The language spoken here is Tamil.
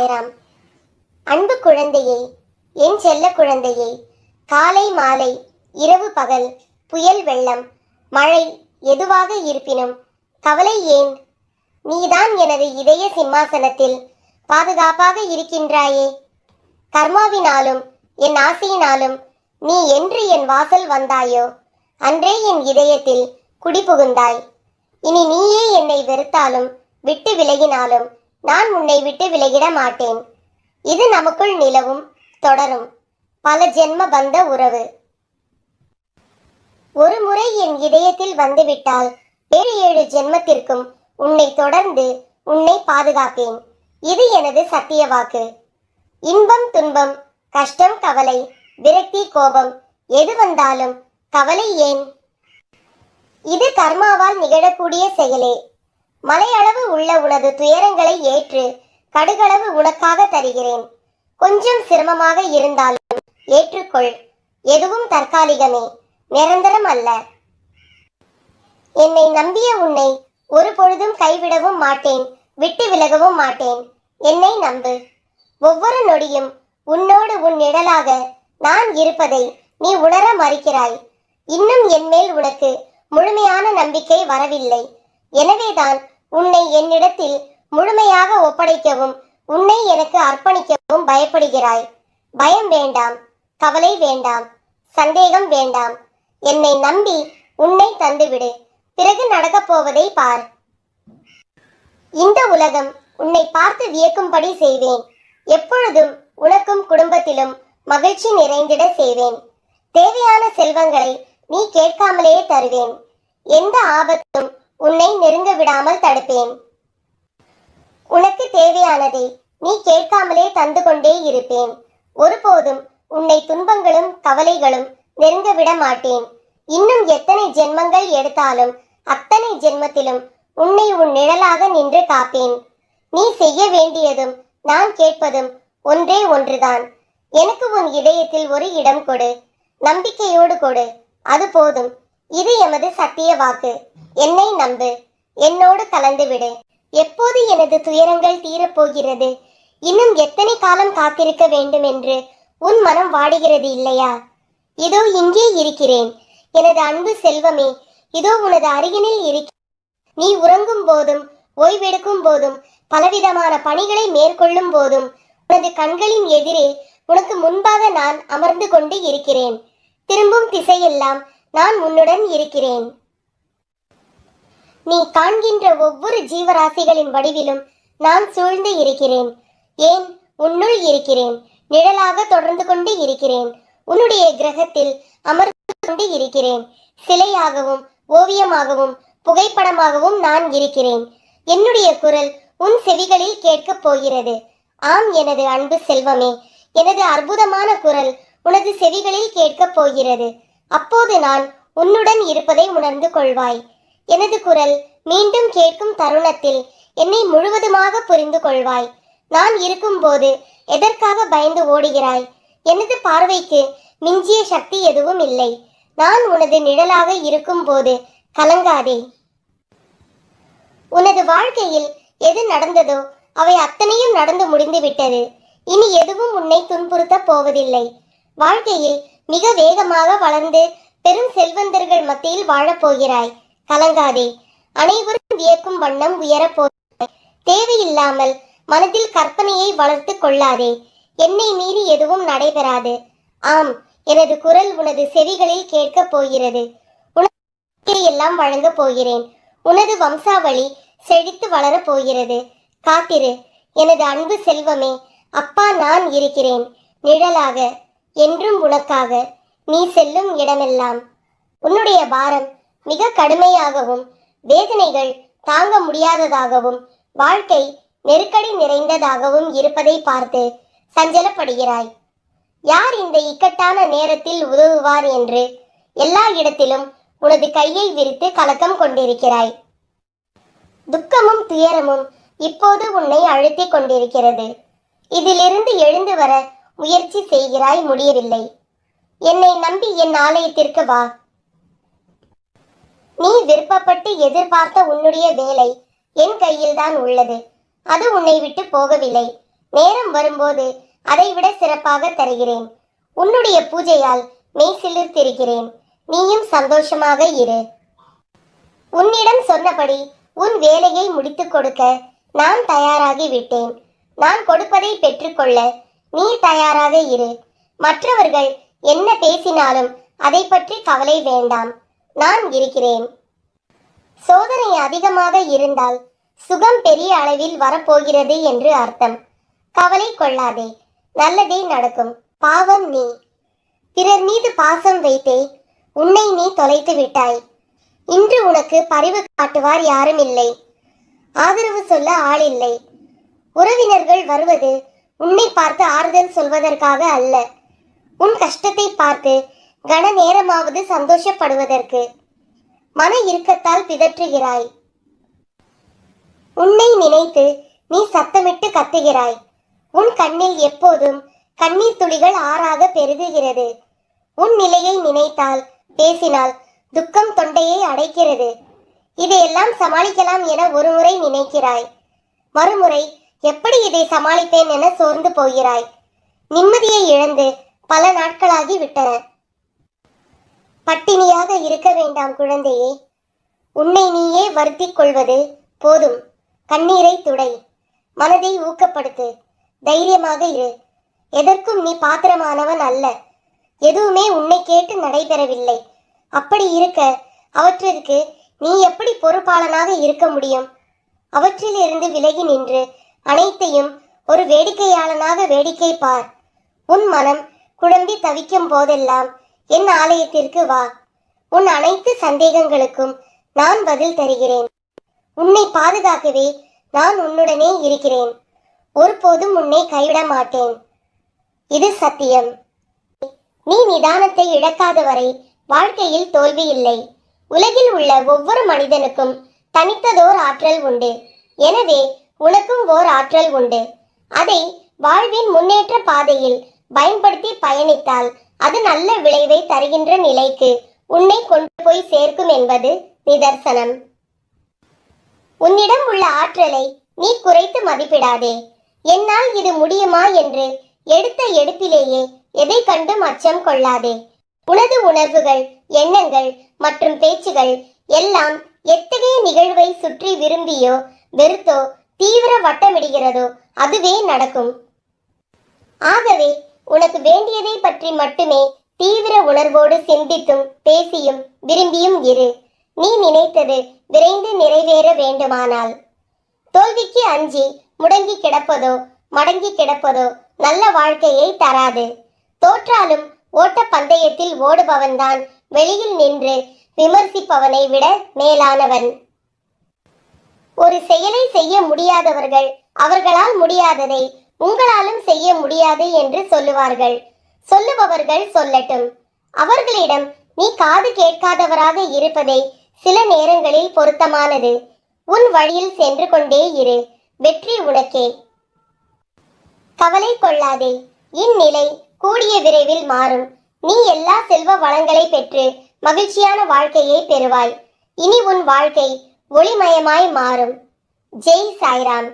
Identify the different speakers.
Speaker 1: சாய்ராம். அன்பு குழந்தையே, என் செல்ல குழந்தையே, காலை மாலை இரவு பகல் புயல் வெள்ளம் மழை எதுவாக இருப்பினும் கவலை ஏன்? நீதான் எனது இதய சிம்மாசனத்தில் பாதுகாப்பாக இருக்கின்றாயே. கர்மாவினாலும் என் ஆசையினாலும் நீ என்று என் வாசல் வந்தாயோ அன்றே என் இதயத்தில் குடிபுகுந்தாய். இனி நீயே என்னை வெறுத்தாலும் விட்டு விலகினாலும் நான் உன்னை விட்டு விலகிட மாட்டேன். இது நமக்குள் நிலவும் தொடரும் பல ஜென்ம பந்த உறவு. ஒரு முறை என் இதயத்தில் வந்துவிட்டால் 7 ஜென்மத்திற்கும் உன்னை தொடர்ந்து உன்னை பாதுகாப்பேன். இது எனது சத்திய வாக்கு. இன்பம் துன்பம் கஷ்டம் கவலை விரக்தி கோபம் எது வந்தாலும் கவலை ஏன்? இது கர்மாவால் நிகழக்கூடிய செயலே. மலையளவு உள்ள உனது துயரங்களை ஏற்று கடுகளவு உனக்காக தருகிறேன். கொஞ்சம் சிரமமாக இருந்தாலும் ஏற்றுக்கொள். எதுவும் தற்காலிகமே, நிரந்தரம் அல்ல. என்னை நம்பிய உன்னை ஒரு பொழுதும் கைவிடவும் மாட்டேன், விட்டு விலகவும் மாட்டேன். என்னை நம்பு. ஒவ்வொரு நொடியும் உன்னோடு உன் நிழலாக நான் இருப்பதை நீ உணர மறுக்கிறாய். இன்னும் என்மேல் உனக்கு முழுமையான நம்பிக்கை வரவில்லை. எனவேதான் உன்னை என்னிடத்தில் முழுமையாக ஒப்படைக்கவும் உன்னை எனக்கு அர்ப்பணிக்கவும் பயப்படுகிறாய். பயம் வேண்டாம், கவலை வேண்டாம், சந்தேகம் வேண்டாம். என்னை நம்பி உன்னை தந்துவிடு. பிறகு நடக்கப் போவதை பார். இந்த உலகம் உன்னை பார்த்து வியக்கும்படி செய்வேன். எப்பொழுதும் உனக்கும் குடும்பத்திலும் மகிழ்ச்சி நிறைந்திட செய்வேன். தேவையான செல்வங்களை நீ கேட்காமலேயே தருவேன். எந்த ஆபத்தும் உன்னை நெருங்க விடாமல் தடுப்பேன். உனக்கு தேவையானதை நீ கேட்காமலே தந்து கொண்டே இருப்பேன். ஒருபோதும் உன்னை துன்பங்களும் கவலைகளும் நெருங்க விட மாட்டேன். இன்னும் எத்தனை ஜென்மங்கள் எடுத்தாலும் அத்தனை ஜென்மத்திலும் உன்னை உன் நிழலாக நின்று காப்பேன். நீ செய்ய வேண்டியதும் நான் கேட்பதும் ஒன்றே ஒன்றுதான். எனக்கு உன் இதயத்தில் ஒரு இடம் கொடு. நம்பிக்கையோடு கொடு. அது போதும். இது எமது சத்திய வாக்கு. என்னை நம்பு. என்னோடு கலந்து விடு. எப்போது எனது துயரங்கள் தீரப்போகிறது? இன்னும் எத்தனை காலம் காத்திருக்க வேண்டும் என்று உன் மனம் வாடுகிறது இல்லையா? இதோ இங்கே இருக்கிறேன். எனது அன்பு செல்வமே, இதோ உனது அருகினில் இருக்கிறேன். நீ உறங்கும் போதும் ஓய்வெடுக்கும் போதும் பலவிதமான பணிகளை மேற்கொள்ளும் போதும் உனது கண்களின் எதிரே உனக்கு முன்பாக நான் அமர்ந்து கொண்டு இருக்கிறேன். திரும்பும் திசையெல்லாம் நான் உன்னுடன் இருக்கிறேன். நீ காண்கின்ற ஒவ்வொரு ஜீவராசிகளின் வடிவிலும் நான் சூழ்ந்து இருக்கிறேன். ஏன், உன்னுள் இருக்கிறேன். நிழலாக தொடர்ந்து கொண்டு இருக்கிறேன். உன்னுடைய கிரகத்தில் அமர்ந்து கொண்டு இருக்கிறேன். சிலையாகவும் ஓவியமாகவும் புகைப்படமாகவும் நான் இருக்கிறேன். என்னுடைய குரல் உன் செவிகளில் கேட்கப் போகிறது. ஆம் எனது அன்பு செல்வமே, எனது அற்புதமான குரல் உனது செவிகளில் கேட்கப் போகிறது. அப்போது நான் உன்னுடன் இருப்பதை உணர்ந்து கொள்வாய். எனது குரல் மீண்டும் கேட்கும் தருணத்தில் என்னை முழுவதுமாக புரிந்து கொள்வாய். நான் இருக்கும்போது எதற்காக பயந்து ஓடுகிறாய்? எனது பார்வைக்கு மிஞ்சிய சக்தி எதுவும் இல்லை. நான் உனது நிழலாக இருக்கும் போது கலங்காதே. உனது வாழ்க்கையில் எது நடந்ததோ அவை அத்தனையும் நடந்து முடிந்து விட்டது. இனி எதுவும் உன்னை துன்புறுத்த போவதில்லை. வாழ்க்கையில் மிக வேகமாக வளர்ந்து பெரும் செல்வந்தர்கள் மத்தியில் வாழப்போகிறாய். கலங்காதே. அனைவரும் வியக்கும் வண்ணம் உயரப்போகிறாய். தேவையில்லாமல் மனதில் கற்பனையை வளர்த்து கொள்ளாதே. என்னை மீறி எதுவும் நடைபெறாது. ஆம், எனது குரல் உனது செவிகளில் கேட்கப் போகிறது. உனக்கு எல்லாம் வழங்கப் போகிறேன். உனது வம்சாவளி செழித்து வளரப் போகிறது. காத்திரு எனது அன்பு செல்வமே. அப்பா நான் இருக்கிறேன், நிழலாக, என்றும் உனக்காக. நீ செல்லும் இடமெல்லாம். உன்னுடைய பாரம் மிக கடுமையாகவும் வேதனைகள் தாங்க முடியாததாகவும் வாழ்க்கை நெருக்கடி நிறைந்ததாகவும் இருப்பதை பார்த்து சஞ்சலப்படுகிறாய். யார் இந்த இக்கட்டான நேரத்தில் உதவுவார் என்று எல்லா இடத்திலும் உனது கையை விரித்து கலக்கம் கொண்டிருக்கிறாய். துக்கமும் துயரமும் இப்போது உன்னை அழுத்திக் கொண்டிருக்கிறது. இதிலிருந்து எழுந்து வர முயற்சி செய்கிறாய், முடியவில்லை. என்னை நம்பி என் ஆலயத்திற்கு வா. நீ விருப்பப்பட்டு எதிர்பார்த்த உன்னுடைய வேலை என் கையில்தான் உள்ளது. அது உன்னை விட்டு போகவில்லை. நேரம் வரும்போது அதைவிட சிறப்பாக தருகிறேன். உன்னுடைய பூஜையால் மெய் சிலிர்த்திருக்கிறேன். நீயும் சந்தோஷமாக இரு. உன்னிடம் சொன்னபடி உன் வேலையை முடித்துக் கொடுக்க நான் தயாராகி விட்டேன். நான் கொடுப்பதை பெற்றுக்கொள்ள நீ தயாராக இரு. மற்றவர்கள் என்ன பேசினாலும் அதை பற்றி கவலை வேண்டாம். நான் இருக்கிறேன். சோதனை அதிகமாக இருந்தால் சுகம் பெரிய அளவில் வரப்போகிறது என்று அர்த்தம். கவலை கொள்ளாதே, நல்லதே நடக்கும். பாவம் நீ. பிறர் மீது பாசம் வைத்தே உன்னை நீ தொலைத்து விட்டாய். இன்று உனக்கு பரிவு காட்டுவார் யாரும் இல்லை. ஆதரவு சொல்ல ஆள் இல்லை. உறவினர்கள் வருவது உன்னை பார்த்து ஆறுதல் சொல்வதற்காக அல்ல, உன் கஷ்டத்தை பார்த்து கன நேரமாவது சந்தோஷப்படுவதற்கு. மன இறுக்கத்தால் பிதற்றுகிறாய். உன்னை நினைத்து நீ சத்தமிட்டு கத்துகிறாய். உன் கண்ணில் எப்போதும் கண்ணீர் துளிகள் ஆறாக பெருகுகிறது. உன் நிலையை நினைத்தால் பேசினால் துக்கம் தொண்டையை அடைக்கிறது. இதையெல்லாம் சமாளிக்கலாம் என ஒருமுறை நினைக்கிறாய், மறுமுறை எப்படி இதை சமாளிப்பேன் என சோர்ந்து போகிறாய். நிம்மதியை இழந்து பல நாட்களாகி விட்டன. பட்டினியாக இருக்க வேண்டாம் குழந்தையே. உன்னை நீயே வருத்திக் கொள்வது போதும். கண்ணீரை துடை, மனதை ஊக்கப்படுத்து, தைரியமாக இரு. எதற்கும் நீ பாத்திரமானவன் அல்ல. எதுவுமே உன்னை கேட்டு நடைபெறவில்லை. அப்படி இருக்க அவற்றிற்கு நீ எப்படி பொறுப்பாளனாக இருக்க முடியும்? அவற்றிலிருந்து விலகி நின்று அனைத்தையும் ஒரு வேடிக்கையாளனாக வேடிக்கை பார். உன் மனம் குழம்பி தவிக்கும் போதெல்லாம் என் ஆலயத்திற்கு வா. உன் அனைத்து சந்தேகங்களுக்கும் நான் பதில் தருகிறேன். உன்னை பாதுகாக்கவே நான் உன்னுடனே இருக்கிறேன். ஒருபோதும் உன்னை கைவிட மாட்டேன். இது சத்தியம். நீ நிதானத்தை இழக்காத வரை வாழ்க்கையில் தோல்வி இல்லை. உலகில் உள்ள ஒவ்வொரு மனிதனுக்கும் தனித்ததோர் ஆற்றல் உண்டு. எனவே உனக்கும் ஓர் ஆற்றல் உண்டு. அதை வாழ்வின் முன்னேற்ற பாதையில் பயன்படுத்தி பயணித்தால் அது நல்ல விளைவை தருகின்ற நிலைக்கு உன்னை கொண்டு போய் சேர்க்கும் என்பது நிதர்சனம். உன்னிடம் உள்ள ஆற்றலை நீ குறைத்து மதிப்பிடாதே. என்னால் இது முடியுமா என்று எடுத்த எடுப்பிலேயே எதை கண்டும் அச்சம் கொள்ளாதே. உனது உணர்வுகள், எண்ணங்கள் மற்றும் பேச்சுகள் எல்லாம் எத்தகைய நிகழ்வை சுற்றி விரும்பியோ வெறுத்தோ தீவிர வட்டமிடுகிறதோ அதுவே நடக்கும். ஆகவே உனக்கு வேண்டியதை பற்றி மட்டுமே தீவிர உணர்வோடு சிந்தித்தும் பேசியும் விரும்பியும் இரு. நீ நினைத்தது விரைந்து நிறைவேற வேண்டுமானால். தோல்விக்கு அஞ்சி முடங்கி கிடப்பதோ மடங்கி கிடப்பதோ நல்ல வாழ்க்கையை தராது. தோற்றாலும் ஓட்ட பந்தயத்தில் ஓடுபவன்தான் வெளியில் நின்று விமர்சிப்பவனை விட மேலானவன். ஒரு செயலை செய்ய முடியாதவர்கள் அவர்களால் முடியாததை உங்களாலும் செய்ய முடியாது என்று சொல்லுவார்கள். சொல்லுபவர்கள் சொல்லட்டும். அவர்களிடம் நீ காது கேட்காதவராக இருப்பதை சில நேரங்களில் பொருத்தமானது. உன் வழியில் சென்று கொண்டே இரு. வெற்றி உனக்கே. கவலை கொள்ளாதே. இந்நிலை கூடிய விரைவில் மாறும். நீ எல்லா செல்வ வளங்களை பெற்று மகிழ்ச்சியான வாழ்க்கையை பெறுவாய். இனி உன் வாழ்க்கை ஒளிமயமாய் மாறும். ஜெய் சாய்ராம்.